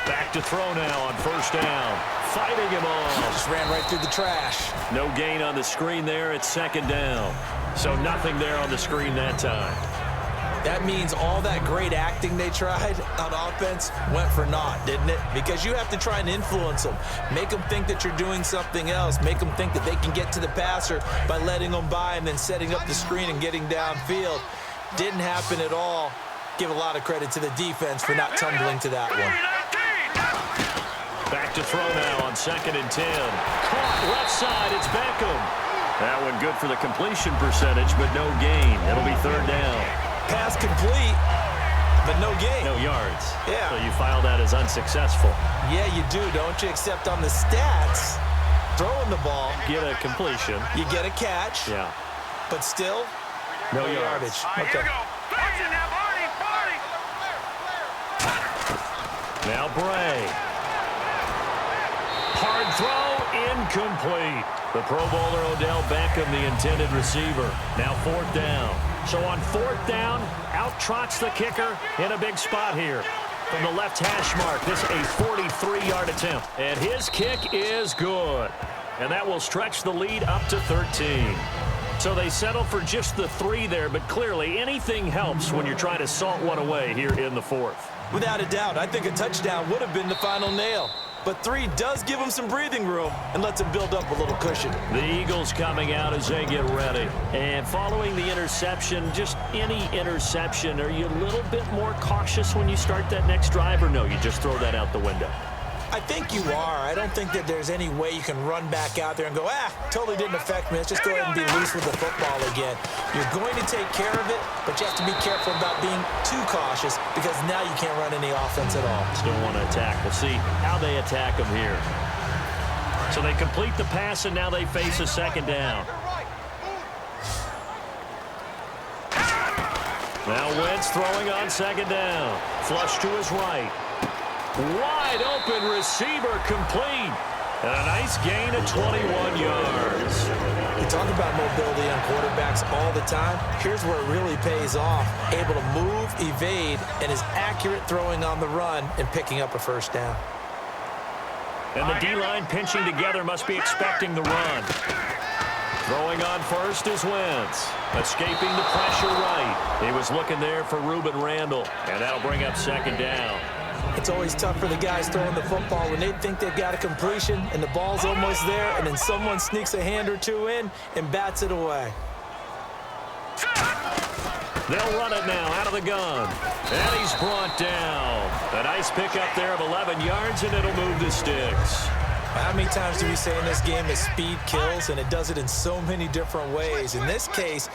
Back to throw now on first down. Fighting him off. Just ran right through the trash. No gain on the screen there. It's second down. So nothing there on the screen that time. That means all that great acting they tried on offense went for naught, didn't it? Because you have to try and influence them. Make them think that you're doing something else. Make them think that they can get to the passer by letting them by and then setting up the screen and getting downfield. Didn't happen at all. Give a lot of credit to the defense for not tumbling to that one. Back to throw now on second and 10. Caught left side. It's Beckham. That one good for the completion percentage, but no gain. It'll be third down. Pass complete, but no gain. No yards. Yeah. So you file that as unsuccessful. Yeah, you do, don't you? Except on the stats, throwing the ball. Get a completion. You get a catch. Yeah. But still, no yardage. Here we go. Watch it now, Barney. Now Bray. Hard throw, incomplete. The Pro Bowler Odell Beckham, the intended receiver. Now 4th down. So on 4th down, out trots the kicker in a big spot here. From the left hash mark, this a 43-yard attempt. And his kick is good. And that will stretch the lead up to 13. So they settle for just the 3 there, but clearly anything helps when you're trying to salt one away here in the 4th. Without a doubt, I think a touchdown would have been the final nail. But 3 does give them some breathing room and lets them build up a little cushion. The Eagles coming out as they get ready. And following the interception, just any interception, are you a little bit more cautious when you start that next drive, or no, you just throw that out the window? I think you are. I don't think that there's any way you can run back out there and go, totally didn't affect me. Let's just go ahead and be loose with the football again. You're going to take care of it, but you have to be careful about being too cautious because now you can't run any offense at all. Still want to attack. We'll see how they attack them here. So they complete the pass, and now they face a 2nd down. Now Wentz throwing on 2nd down. Flush to his right. Wide open receiver complete. And a nice gain of 21 yards. We talk about mobility on quarterbacks all the time. Here's where it really pays off. Able to move, evade, and is accurate throwing on the run and picking up a 1st down. And the D-line pinching together must be expecting the run. Throwing on first is Wentz. Escaping the pressure right. He was looking there for Reuben Randall. And that'll bring up 2nd down. It's always tough for the guys throwing the football when they think they've got a completion and the ball's almost there, and then someone sneaks a hand or 2 in and bats it away. They'll run it now out of the gun. And he's brought down. A nice pickup there of 11 yards, and it'll move the sticks. How many times do we say in this game that speed kills, and it does it in so many different ways? In this case,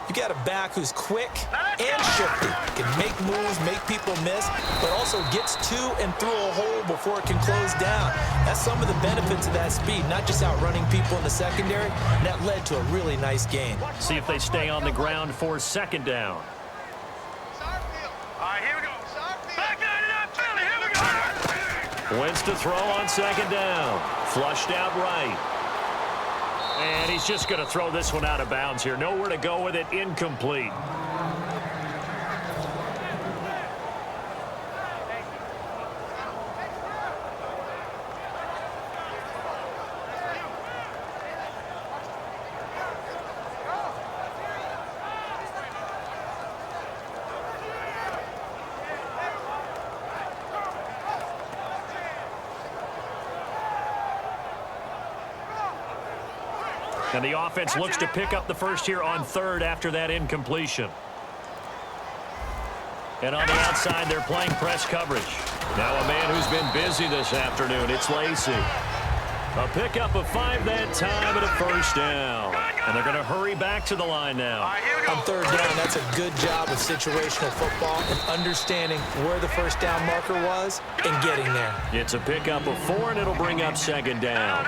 you got a back who's quick and shifty, can make moves, make people miss, but also gets to and through a hole before it can close down. That's some of the benefits of that speed, not just outrunning people in the secondary, and that led to a really nice gain. See if they stay on the ground for 2nd down. All right, here we go. Back down it up, Philly. Here we go. Wentz to throw on 2nd down. Flushed out right. And he's just going to throw this one out of bounds here. Nowhere to go with it. Incomplete. And the offense looks to pick up the first here on 3rd after that incompletion. And on the outside, they're playing press coverage. Now a man who's been busy this afternoon, it's Lacy. A pickup of 5 that time and a 1st down. And they're going to hurry back to the line now. On 3rd down, that's a good job of situational football and understanding where the 1st down marker was and getting there. It's a pickup of 4, and it'll bring up 2nd down.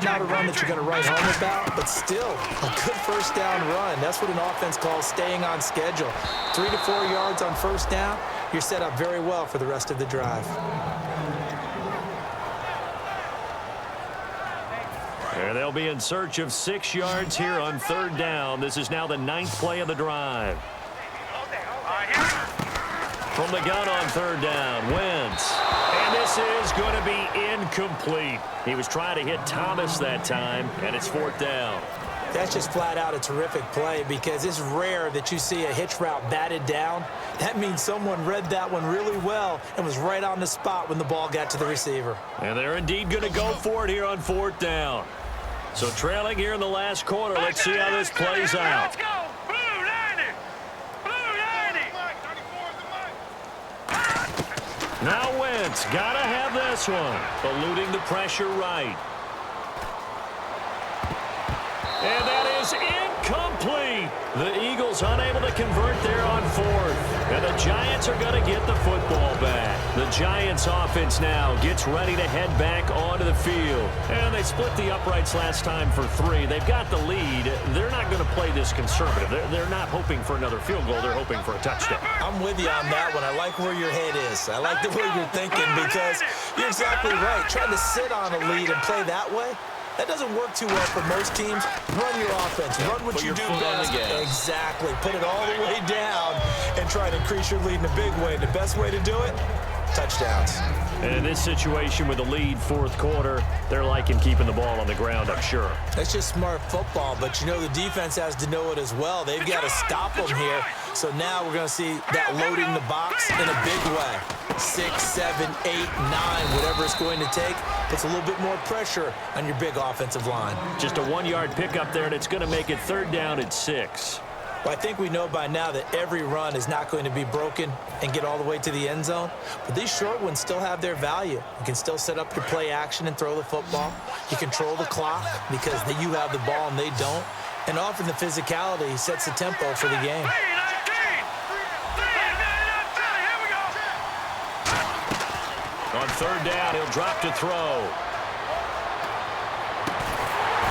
Not a run that you're going to write home about, but still a good 1st down run. That's what an offense calls staying on schedule. 3 to 4 yards on 1st down, you're set up very well for the rest of the drive. And they'll be in search of 6 yards here on 3rd down. This is now the 9th play of the drive. From the gun on 3rd down, Wentz. And this is going to be incomplete. He was trying to hit Thomas that time, and it's 4th down. That's just flat out a terrific play because it's rare that you see a hitch route batted down. That means someone read that one really well and was right on the spot when the ball got to the receiver. And they're indeed going to go for it here on 4th down. So trailing here in the last quarter, let's see how this plays out. Let's go. Blue 90. Blue 90. Now Wentz, gotta have this one. Eluding the pressure right. And that is incomplete. The Eagles unable to convert there on 4th. And the Giants are going to get the football back. The Giants offense now gets ready to head back onto the field. And they split the uprights last time for 3. They've got the lead. They're not going to play this conservative. They're not hoping for another field goal. They're hoping for a touchdown. I'm with you on that one. I like where your head is. I like the way you're thinking because you're exactly right. Trying to sit on a lead and play that way, that doesn't work too well for most teams. Run your offense. Run what you do best. Exactly. Put it all the way down and try to increase your lead in a big way. The best way to do it, touchdowns. And in this situation with the lead fourth quarter, they're liking keeping the ball on the ground, I'm sure. That's just smart football, but you know the defense has to know it as well. They've got to stop them here. So now we're going to see that loading the box in a big way. 6, 7, 8, 9, whatever it's going to take, puts a little bit more pressure on your big offensive line. Just a 1-yard pickup there, and it's going to make it 3rd down and 6. Well, I think we know by now that every run is not going to be broken and get all the way to the end zone. But these short ones still have their value. You can still set up your play action and throw the football. You control the clock because you have the ball and they don't. And often the physicality sets the tempo for the game. On 3rd down, he'll drop to throw.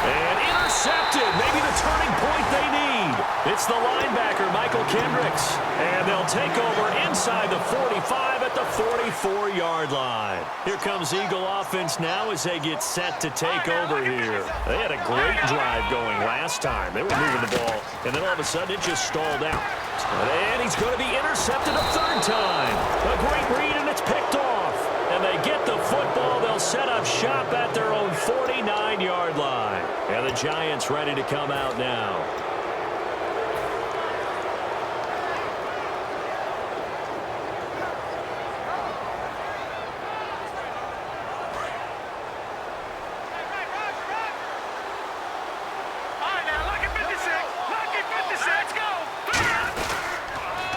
And intercepted. Maybe the turning point they need. It's the linebacker, Michael Kendricks. And they'll take over inside the 45 at the 44-yard line. Here comes Eagle offense now as they get set to take over here. They had a great drive going last time. They were moving the ball, and then all of a sudden it just stalled out. And he's going to be intercepted a 3rd time. A great read, and it's picked off. And they get the football. They'll set up shop at their own 49-yard line. And the Giants ready to come out now.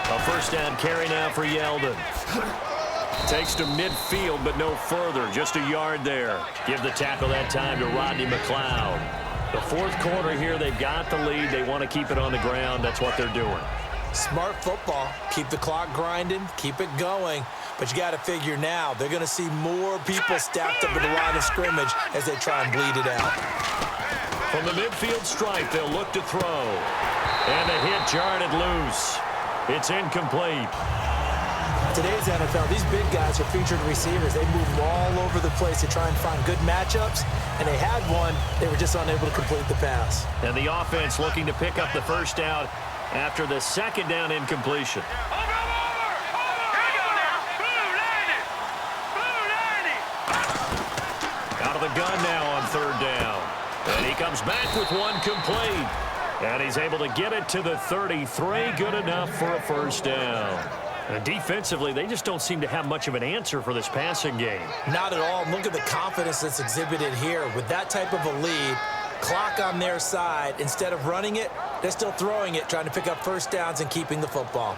A 1st down carry now for Yeldon. Takes to midfield, but no further. Just a yard there. Give the tackle that time to Rodney McLeod. The 4th quarter here, they've got the lead. They want to keep it on the ground. That's what they're doing. Smart football. Keep the clock grinding. Keep it going. But you got to figure now, they're going to see more people stacked up at the line of scrimmage as they try and bleed it out. From the midfield stripe, they'll look to throw. And the hit jarred it loose. It's incomplete. Today's NFL, these big guys are featured receivers. They move all over the place to try and find good matchups, and they had one. They were just unable to complete the pass. And the offense looking to pick up the 1st down after the 2nd down incompletion. Out of the gun now on 3rd down. And he comes back with one complete. And he's able to get it to the 33. Good enough for a 1st down. And defensively, they just don't seem to have much of an answer for this passing game. Not at all. Look at the confidence that's exhibited here. With that type of a lead, clock on their side, instead of running it, they're still throwing it, trying to pick up 1st downs and keeping the football.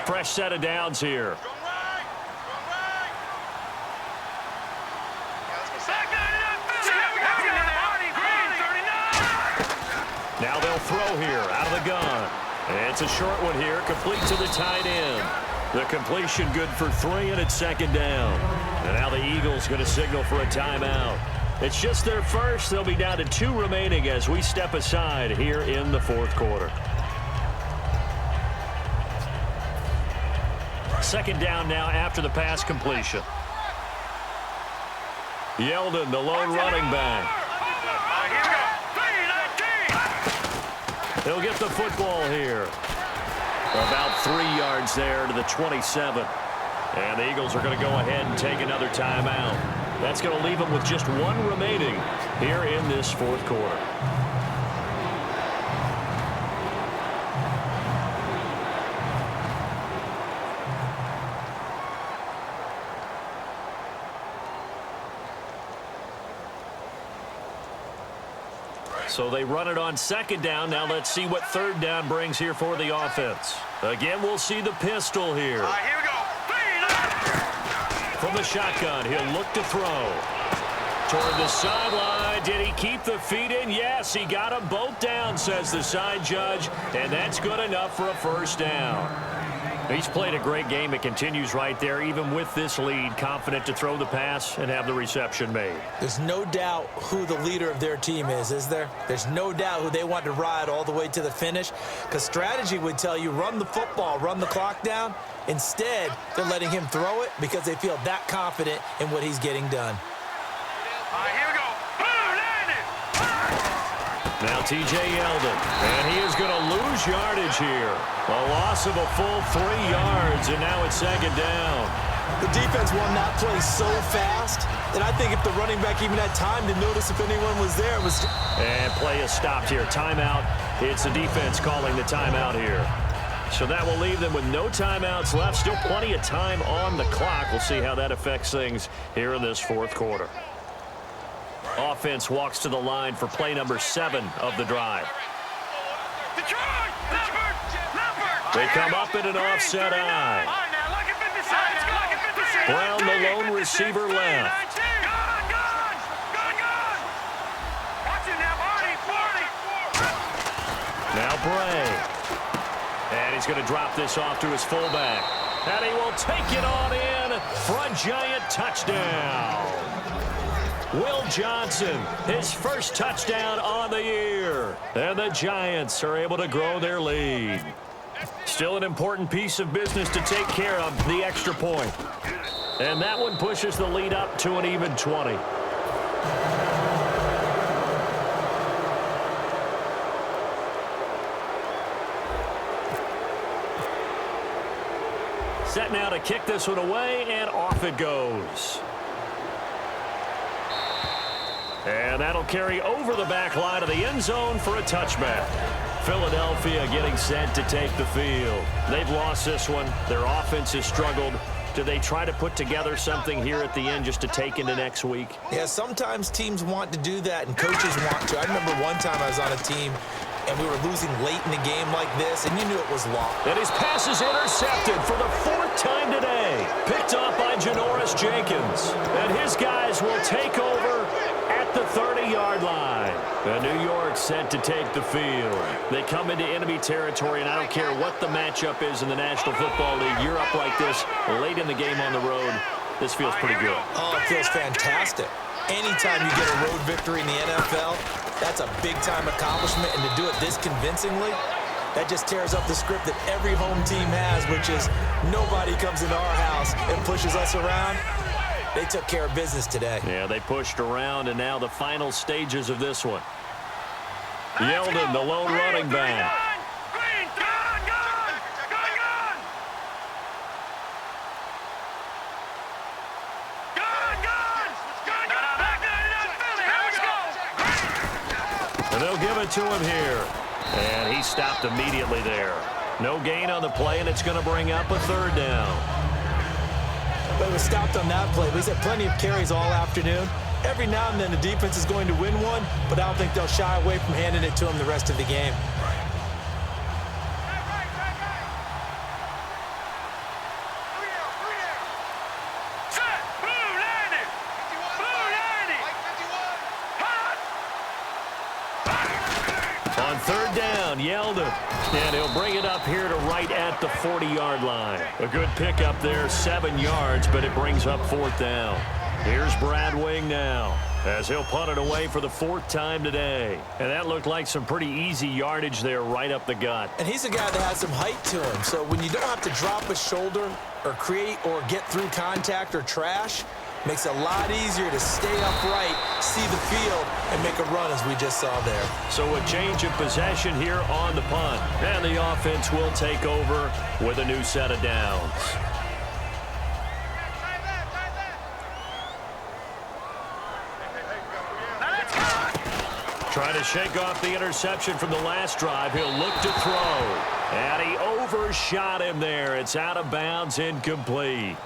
Fresh set of downs here. Now they'll throw here out of the gun. And it's a short one here, complete to the tight end. The completion good for 3, and it's 2nd down. And now the Eagles going to signal for a timeout. It's just their first. They'll be down to 2 remaining as we step aside here in the 4th quarter. 2nd down now after the pass completion. Yeldon, the lone running back. He'll get the football here. About 3 yards there to the 27. And the Eagles are going to go ahead and take another timeout. That's going to leave them with just 1 remaining here in this 4th quarter. So they run it on 2nd down. Now let's see what 3rd down brings here for the offense. Again, we'll see the pistol here. Here we go. From the shotgun, he'll look to throw. Toward the sideline. Did he keep the feet in? Yes, he got them both down, says the side judge. And that's good enough for a 1st down. He's played a great game. It continues right there, even with this lead, confident to throw the pass and have the reception made. There's no doubt who the leader of their team is there? There's no doubt who they want to ride all the way to the finish, because strategy would tell you run the football, run the clock down. Instead, they're letting him throw it because they feel that confident in what he's getting done. All right, here we go. Boom, landed. Now T.J. Yeldon, and he is going to lose yardage here. A loss of a full 3 yards, and now it's second down. The defense won that play so fast that I think if the running back even had time to notice if anyone was there, it was... And play is stopped here. Timeout. It's the defense calling the timeout here. So that will leave them with no timeouts left. Still plenty of time on the clock. We'll see how that affects things here in this fourth quarter. Offense walks to the line for play number 7 of the drive. They come up in an offset eye. Brown, the lone receiver, left. Now Bray. And he's going to drop this off to his fullback. And he will take it on in for a giant touchdown. Will Johnson, his first touchdown on the year. And the Giants are able to grow their lead. Still an important piece of business to take care of, the extra point. And that one pushes the lead up to an even 20. Set now to kick this one away, and off it goes. And that'll carry over the back line of the end zone for a touchback. Philadelphia getting set to take the field. They've lost this one. Their offense has struggled. Do they try to put together something here at the end just to take into next week? Yeah, sometimes teams want to do that and coaches want to. I remember one time I was on a team and we were losing late in the game like this, and you knew it was lost. And his pass is intercepted for the 4th time today. Picked off by Janoris Jenkins. And his guys will take over at the 30-yard line. And New York set to take the field. They come into enemy territory, and I don't care what the matchup is in the National Football League. You're up like this late in the game on the road. This feels pretty good. Oh, it feels fantastic. Anytime you get a road victory in the NFL, that's a big-time accomplishment, and to do it this convincingly, that just tears up the script that every home team has, which is nobody comes into our house and pushes us around. They took care of business today. Yeah, they pushed around, and now the final stages of this one. Yeldon, the lone running back. And they'll give it to him here. And he stopped immediately there. No gain on the play, and it's going to bring up a 3rd down. But it was stopped on that play. But he's had plenty of carries all afternoon. Every now and then the defense is going to win one, but I don't think they'll shy away from handing it to him the rest of the game. On 3rd down, Yeldon. And he'll bring it up here to right at the 40-yard line. A good pickup there, 7 yards, but it brings up 4th down. Here's Brad Wing now, as he'll punt it away for the 4th time today. And that looked like some pretty easy yardage there right up the gut. And he's a guy that has some height to him, so when you don't have to drop a shoulder or create or get through contact or trash, makes it a lot easier to stay upright, see the field, and make a run as we just saw there. So a change of possession here on the punt. And the offense will take over with a new set of downs. Trying to shake off the interception from the last drive. He'll look to throw. And he overshot him there. It's out of bounds, incomplete.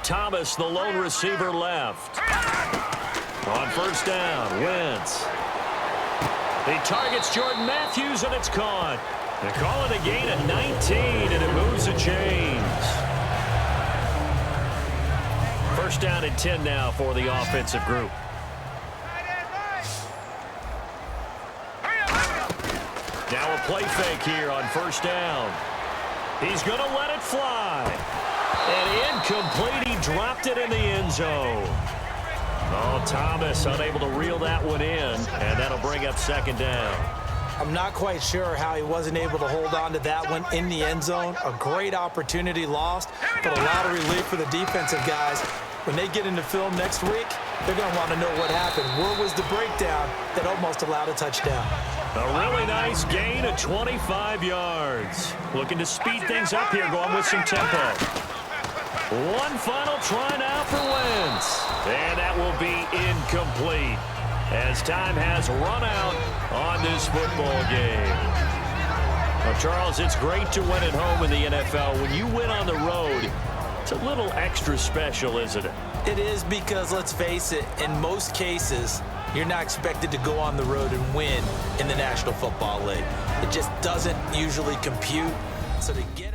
Thomas, the lone receiver, left. On 1st down, Wentz. He targets Jordan Matthews, and it's caught. They call it a gain of 19, and it moves the chains. First down and 10 now for the offensive group. Now a play fake here on first down. He's going to let it fly. And incomplete. He dropped it in the end zone. Oh, Thomas unable to reel that one in, and that'll bring up second down. I'm not quite sure how he wasn't able to hold on to that one in the end zone. A great opportunity lost, but a lot of relief for the defensive guys. When they get into film next week, they're going to want to know what happened. Where was the breakdown that almost allowed a touchdown? A really nice gain of 25 yards. Looking to speed things up here, going with some tempo. One final try now for Wentz. And that will be incomplete, as time has run out on this football game. Well, Charles, it's great to win at home in the NFL. When you win on the road, it's a little extra special, isn't it? It is, because, let's face it, in most cases, you're not expected to go on the road and win in the National Football League. It just doesn't usually compute. So to get